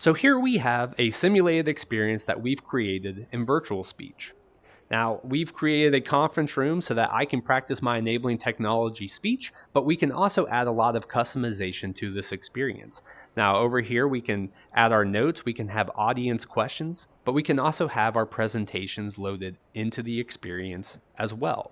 So here we have a simulated experience that we've created in virtual speech. Now, we've created a conference room so that I can practice my enabling technology speech, but we can also add a lot of customization to this experience. Now, over here, we can add our notes, we can have audience questions, but we can also have our presentations loaded into the experience as well.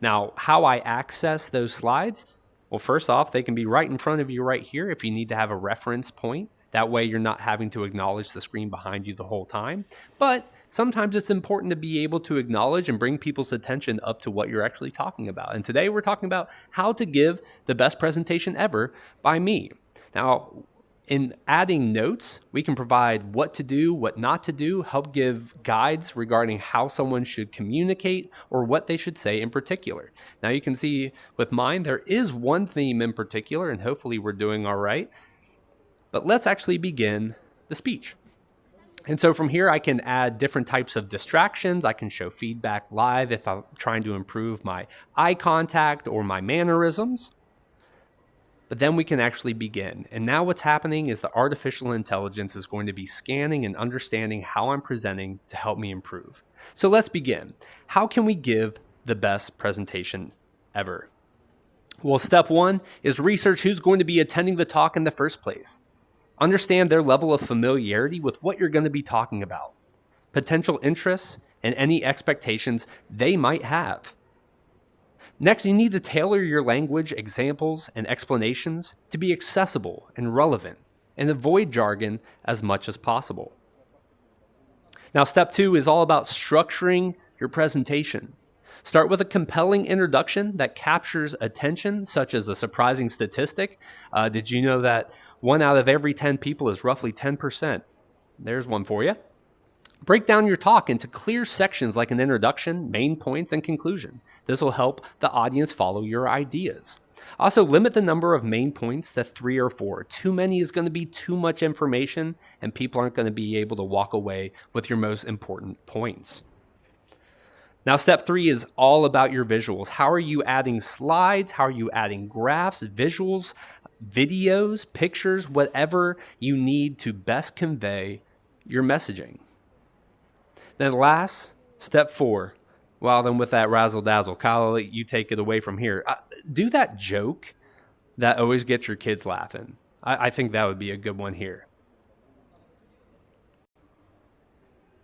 Now, how I access those slides? Well, first off, they can be right in front of you right here if you need to have a reference point. That way you're not having to acknowledge the screen behind you the whole time. But sometimes it's important to be able to acknowledge and bring people's attention up to what you're actually talking about. And today we're talking about how to give the best presentation ever by me. Now, in adding notes, we can provide what to do, what not to do, help give guides regarding how someone should communicate or what they should say in particular. Now you can see with mine, there is one theme in particular, and hopefully we're doing all right. But let's actually begin the speech. And so from here, I can add different types of distractions. I can show feedback live if I'm trying to improve my eye contact or my mannerisms. But then we can actually begin. And now what's happening is the artificial intelligence is going to be scanning and understanding how I'm presenting to help me improve. So let's begin. How can we give the best presentation ever? Well, step one is research who's going to be attending the talk in the first place. Understand their level of familiarity with what you're going to be talking about, potential interests, and any expectations they might have. Next, you need to tailor your language, examples, and explanations to be accessible and relevant, and avoid jargon as much as possible. Now, step two is all about structuring your presentation. Start with a compelling introduction that captures attention, such as a surprising statistic. Did you know that 1 out of every 10 people is roughly 10%? There's one for you. Break down your talk into clear sections like an introduction, main points, and conclusion. This will help the audience follow your ideas. Also, limit the number of main points to 3 or 4. Too many is going to be too much information, and people aren't going to be able to walk away with your most important points. Now, step 3 is all about your visuals. How are you adding slides? How are you adding graphs, visuals, videos, pictures, whatever you need to best convey your messaging? Then last, step 4. Well, then with that razzle dazzle, Kyle, you take it away from here. Do that joke that always gets your kids laughing. I think that would be a good one here.